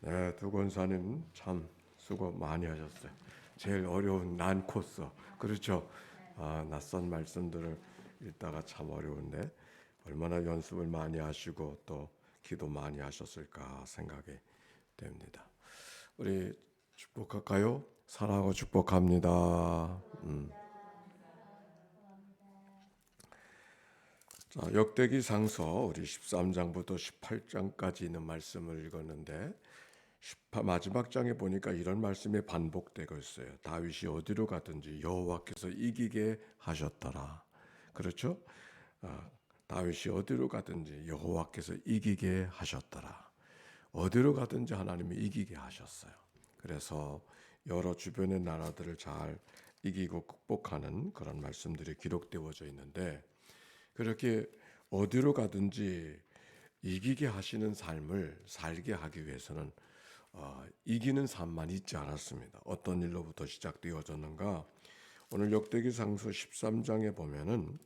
네, 두 권사님 참 수고 많이 하셨어요. 제일 어려운 난 코스. 그렇죠. 낯선 말씀들을 읽다가 참 어려운데 얼마나 연습을 많이 하시고 또 기도 많이 하셨을까 생각이 됩니다. 우리 축복할까요? 사랑하고 축복합니다. 자, 역대기상서 우리 13장부터 18장까지 있는 말씀을 읽었는데 마지막 장에 보니까 이런 말씀이 반복되고 있어요. 다윗이 어디로 가든지 여호와께서 이기게 하셨더라. 그렇죠? 다윗이 어디로 가든지 여호와께서 이기게 하셨더라. 어디로 가든지 하나님이 이기게 하셨어요. 그래서 여러 주변의 나라들을 잘 이기고 극복하는 그런 말씀들이 기록되어져 있는데 그렇게 어디로 가든지 이기게 하시는 삶을 살게 하기 위해서는 이기는 삶만 있지 않았습니다. 어떤 일로부터 시작되어졌는가? 오늘 역대기상서 13장에 보면은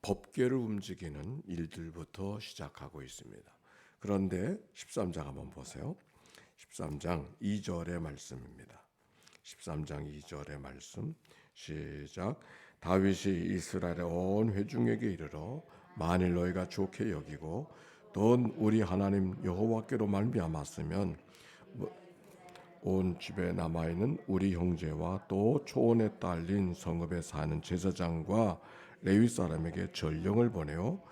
법궤를 움직이는 일들부터 시작하고 있습니다. 그런데 13장 한번 보세요. 13장 2절의 말씀입니다. 13장 2절의 말씀 시작. 다윗이 이스라엘의 온 회중에게 이르러 만일 너희가 좋게 여기고 또 우리 하나님 여호와께로 말미암았으면 온 집에 남아있는 우리 형제와 또 초원에 딸린 성읍에 사는 제사장과 레위 사람에게 전령을 보내어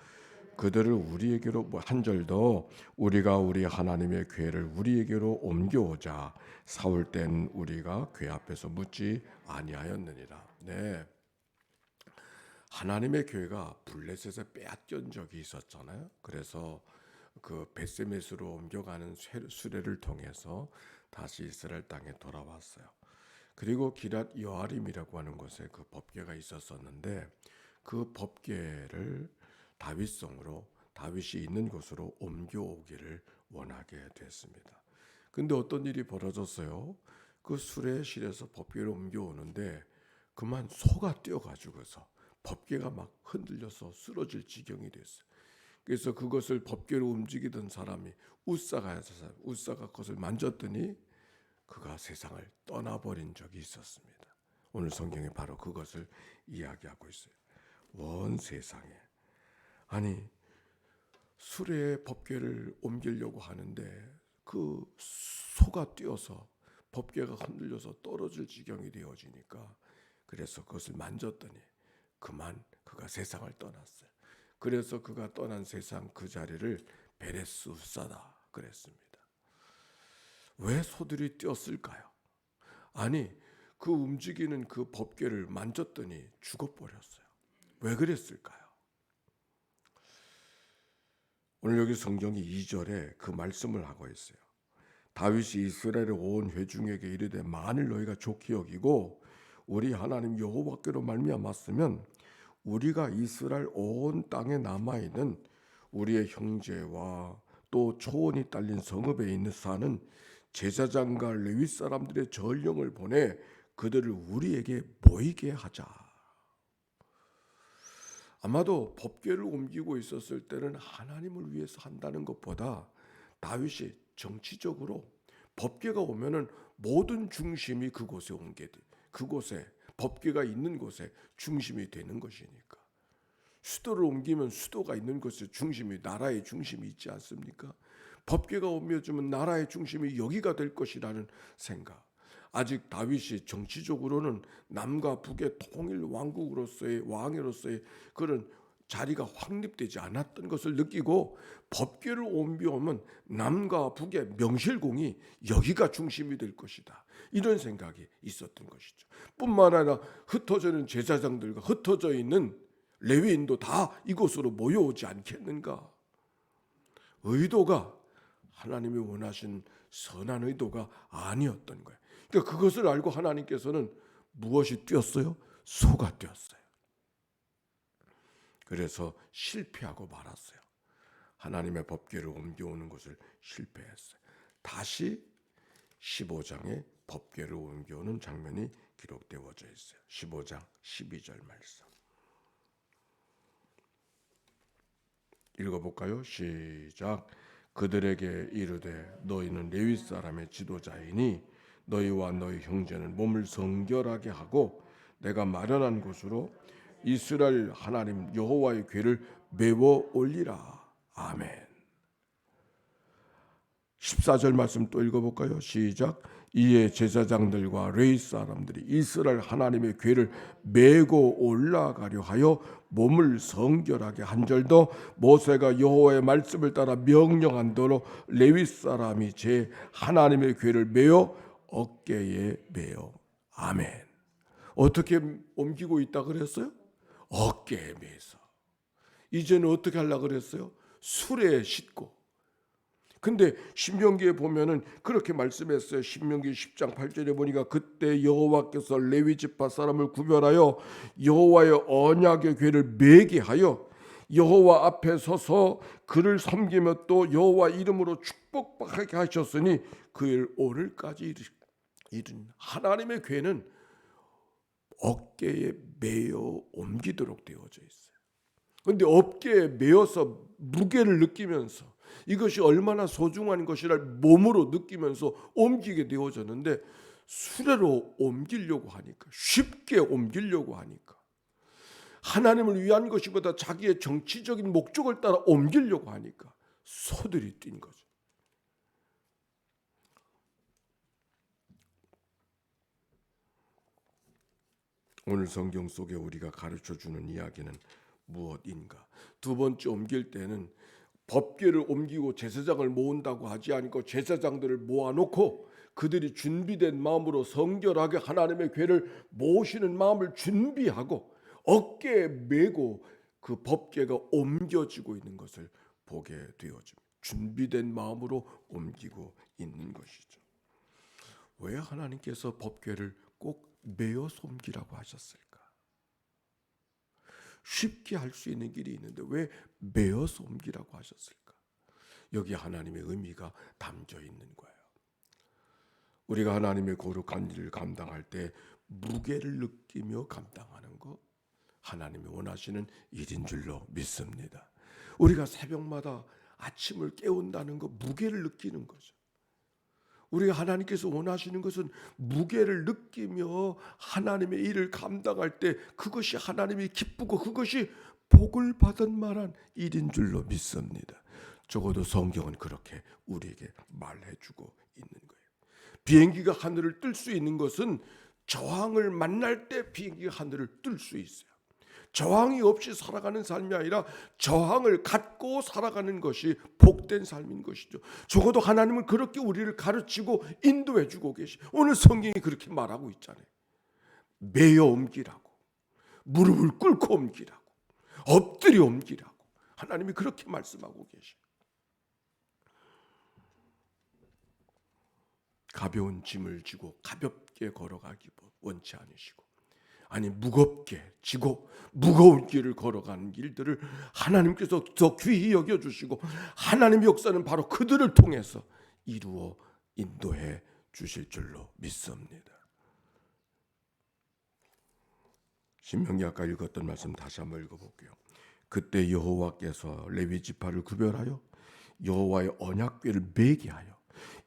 그들을 우리에게로 한 절 더 우리가 우리 하나님의 궤를 우리에게로 옮겨오자. 사울 땐 우리가 궤 앞에서 묻지 아니하였느니라. 네, 하나님의 궤가 블레셋에 빼앗긴 적이 있었잖아요. 그래서 그 베세메스로 옮겨가는 수레를 통해서 다시 이스라엘 땅에 돌아왔어요. 그리고 기랏 여아림이라고 하는 곳에 그 법궤가 있었었는데 그 법궤를 다윗성으로 다윗이 있는 곳으로 옮겨오기를 원하게 됐습니다. 근데 어떤 일이 벌어졌어요? 그 수레실에서 법궤를 옮겨오는데 그만 소가 뛰어가지고서 법궤가 막 흔들려서 쓰러질 지경이 됐어요. 그래서 그것을 법궤로 움직이던 사람이 웃사가 그것을 만졌더니 그가 세상을 떠나버린 적이 있었습니다. 오늘 성경에 바로 그것을 이야기하고 있어요. 온 세상에 아니 수레의 법궤를 옮기려고 하는데 그 소가 뛰어서 법궤가 흔들려서 떨어질 지경이 되어지니까 그래서 그것을 만졌더니 그만 그가 세상을 떠났어요. 그래서 그가 떠난 세상 그 자리를 베레스 우사다 그랬습니다. 왜 소들이 뛰었을까요? 아니 그 움직이는 그 법궤를 만졌더니 죽어버렸어요. 왜 그랬을까요? 오늘 여기 성경이 2절에 그 말씀을 하고 있어요. 다윗이 이스라엘의 온 회중에게 이르되 만일 너희가 좋게 여기고 우리 하나님 여호와께로 말미암았으면 우리가 이스라엘 온 땅에 남아있는 우리의 형제와 또 초원이 딸린 성읍에 있는 사는 제사장과 레위 사람들의 전령을 보내 그들을 우리에게 모이게 하자. 아마도 법궤를 옮기고 있었을 때는 하나님을 위해서 한다는 것보다 다윗이 정치적으로 법궤가 오면은 모든 중심이 그곳에 옮게 돼. 그곳에 법궤가 있는 곳에 중심이 되는 것이니까. 수도를 옮기면 수도가 있는 곳에 중심이 나라의 중심이 있지 않습니까? 법궤가 옮겨주면 나라의 중심이 여기가 될 것이라는 생각. 아직 다윗이 정치적으로는 남과 북의 통일 왕국으로서의 왕으로서의 그런 자리가 확립되지 않았던 것을 느끼고 법궤를 옮겨오면 남과 북의 명실공히 여기가 중심이 될 것이다. 이런 생각이 있었던 것이죠. 뿐만 아니라 흩어져 있는 제사장들과 흩어져 있는 레위인도 다 이곳으로 모여오지 않겠는가? 의도가 하나님이 원하신 선한 의도가 아니었던 거예요. 그러니까 그것을 알고 하나님께서는 무엇이 뛰었어요? 소가 뛰었어요. 그래서 실패하고 말았어요. 하나님의 법궤를 옮겨오는 것을 실패했어요. 다시 15장에 법궤를 옮겨오는 장면이 기록되어져 있어요. 15장 12절 말씀. 읽어볼까요? 시작. 그들에게 이르되 너희는 레위 사람의 지도자이니 너희와 너희 형제는 몸을 성결하게 하고 내가 마련한 곳으로 이스라엘 하나님 여호와의 궤를 메워 올리라. 아멘. 14절 말씀 또 읽어볼까요? 시작. 이에 제사장들과 레위 사람들이 이스라엘 하나님의 궤를 메고 올라가려 하여 몸을 성결하게 한절더 모세가 여호와의 말씀을 따라 명령한 대로 레위 사람이 제 하나님의 궤를 메어 어깨에 메어. 아멘. 어떻게 옮기고 있다 그랬어요? 어깨에 메서. 이제는 어떻게 하려고 그랬어요? 수레에 싣고. 근데 신명기에 보면은 그렇게 말씀했어요. 신명기 10장 8절에 보니까 그때 여호와께서 레위 지파 사람을 구별하여 여호와의 언약의 궤를 메게 하여 여호와 앞에 서서 그를 섬기며 또 여호와 이름으로 축복하게 하셨으니 그 일 오늘까지 이른 하나님의 궤는 어깨에 메어 옮기도록 되어져 있어요. 그런데 어깨에 메어서 무게를 느끼면서 이것이 얼마나 소중한 것이라 몸으로 느끼면서 옮기게 되어졌는데 수레로 옮기려고 하니까 쉽게 옮기려고 하니까 하나님을 위한 것이보다 자기의 정치적인 목적을 따라 옮기려고 하니까 소들이 뛴 거죠. 오늘 성경 속에 우리가 가르쳐주는 이야기는 무엇인가? 두 번째 옮길 때는 법궤를 옮기고 제사장을 모은다고 하지 않고 제사장들을 모아놓고 그들이 준비된 마음으로 성결하게 하나님의 궤를 모시는 마음을 준비하고 어깨에 메고 그 법궤가 옮겨지고 있는 것을 보게 되어집니다. 준비된 마음으로 옮기고 있는 것이죠. 왜 하나님께서 법궤를 꼭 메어서 옮기라고 하셨을까? 쉽게 할 수 있는 길이 있는데 왜 메어서 옮기라고 하셨을까? 여기 하나님의 의미가 담겨 있는 거예요. 우리가 하나님의 거룩한 일을 감당할 때 무게를 느끼며 감당하는 것, 하나님이 원하시는 일인 줄로 믿습니다. 우리가 새벽마다 아침을 깨운다는 것, 무게를 느끼는 거죠. 우리가 하나님께서 원하시는 것은 무게를 느끼며 하나님의 일을 감당할 때 그것이 하나님이 기쁘고 그것이 복을 받은 만한 일인 줄로 믿습니다. 적어도 성경은 그렇게 우리에게 말해주고 있는 거예요. 비행기가 하늘을 뜰 수 있는 것은 저항을 만날 때 비행기가 하늘을 뜰 수 있어요. 저항이 없이 살아가는 삶이 아니라 저항을 갖고 살아가는 것이 복된 삶인 것이죠. 적어도 하나님은 그렇게 우리를 가르치고 인도해 주고 계시. 오늘 성경이 그렇게 말하고 있잖아요. 메어 옮기라고, 무릎을 꿇고 옮기라고, 엎드려 옮기라고 하나님이 그렇게 말씀하고 계시. 가벼운 짐을 지고 가볍게 걸어가기 원치 않으시고, 아니 무겁게 지고 무거운 길을 걸어가는 길들을 하나님께서 더 귀히 여겨주시고 하나님의 역사는 바로 그들을 통해서 이루어 인도해 주실 줄로 믿습니다. 신명기 아까 읽었던 말씀 다시 한번 읽어볼게요. 그때 여호와께서 레위 지파를 구별하여 여호와의 언약궤를 메게 하여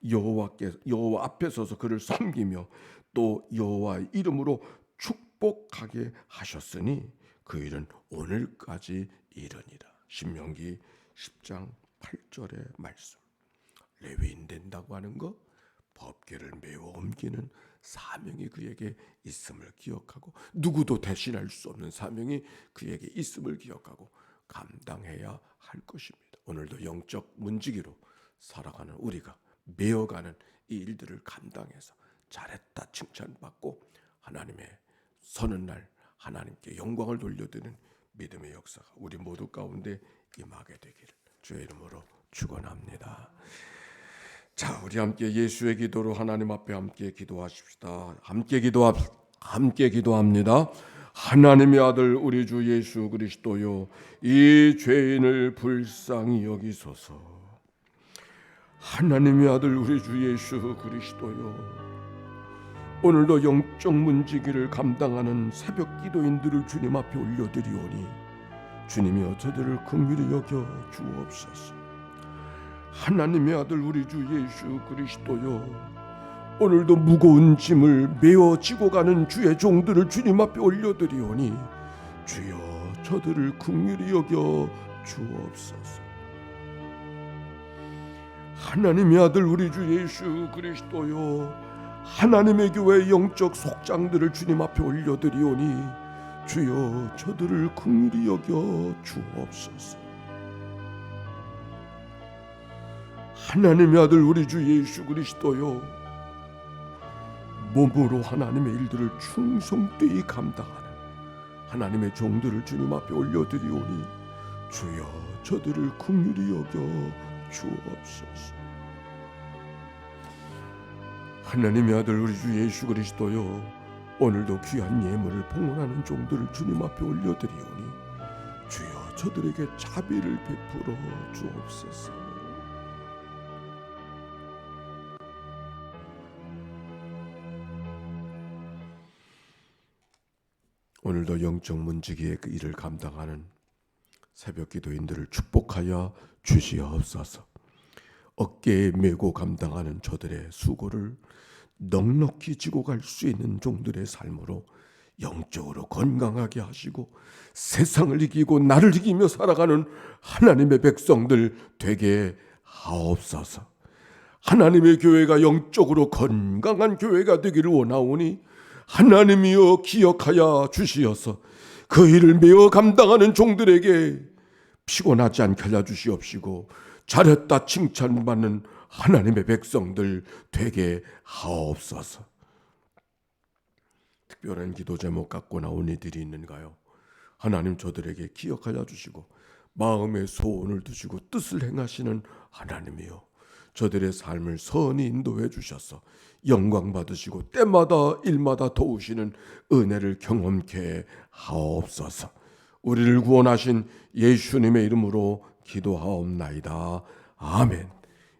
여호와 앞에 서서 그를 섬기며 또 여호와의 이름으로 축복하게 하셨으니 그 일은 오늘까지 이르니라. 신명기 10장 8절의 말씀. 레위인 된다고 하는 것, 법궤를 메워 옮기는 사명이 그에게 있음을 기억하고 누구도 대신할 수 없는 사명이 그에게 있음을 기억하고 감당해야 할 것입니다. 오늘도 영적 문지기로 살아가는 우리가 메어가는 이 일들을 감당해서 잘했다 칭찬받고 하나님의 서는 날 하나님께 영광을 돌려드리는 믿음의 역사가 우리 모두 가운데 임하게 되기를 주의 이름으로 축원합니다. 자, 우리 함께 예수의 기도로 하나님 앞에 함께 기도하십시다. 함께 기도합니다. 하나님의 아들 우리 주 예수 그리스도요, 이 죄인을 불쌍히 여기소서. 하나님의 아들 우리 주 예수 그리스도요, 오늘도 영적 문지기를 감당하는 새벽 기도인들을 주님 앞에 올려드리오니 주님이 저들을 긍휼히 여겨 주옵소서. 하나님의 아들 우리 주 예수 그리스도여, 오늘도 무거운 짐을 메어 지고 가는 주의 종들을 주님 앞에 올려드리오니 주여 저들을 긍휼히 여겨 주옵소서. 하나님의 아들 우리 주 예수 그리스도여, 하나님의 교회의 영적 속장들을 주님 앞에 올려드리오니 주여 저들을 긍휼히 여겨 주옵소서. 하나님의 아들 우리 주 예수 그리스도여, 몸으로 하나님의 일들을 충성되이 감당하는 하나님의 종들을 주님 앞에 올려드리오니 주여 저들을 긍휼히 여겨 주옵소서. 하나님의 아들 우리 주 예수 그리스도여, 오늘도 귀한 예물을 봉헌하는 종들을 주님 앞에 올려드리오니 주여 저들에게 자비를 베풀어 주옵소서. 오늘도 영적 문지기의 그 일을 감당하는 새벽 기도인들을 축복하여 주시옵소서. 어깨에 메고 감당하는 저들의 수고를 넉넉히 지고 갈 수 있는 종들의 삶으로 영적으로 건강하게 하시고 세상을 이기고 나를 이기며 살아가는 하나님의 백성들 되게 하옵소서. 하나님의 교회가 영적으로 건강한 교회가 되기를 원하오니 하나님이여 기억하여 주시어서 그 일을 메어 감당하는 종들에게 피곤하지 않게 하여 주시옵시고 잘했다 칭찬받는 하나님의 백성들 되게 하옵소서. 특별한 기도 제목 갖고 나온 이들이 있는가요? 하나님 저들에게 기억하여 주시고 마음의 소원을 두시고 뜻을 행하시는 하나님이여, 저들의 삶을 선히 인도해 주셔서 영광 받으시고 때마다 일마다 도우시는 은혜를 경험케 하옵소서. 우리를 구원하신 예수님의 이름으로 기도하옵나이다. 아멘.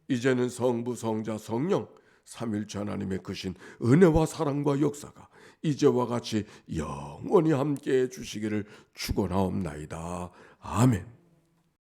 이제는 성부 성자 성령 삼일체 하나님의 크신 은혜와 사랑과 역사가 이제와 같이 영원히 함께해 주시기를 축원하옵나이다. 아멘.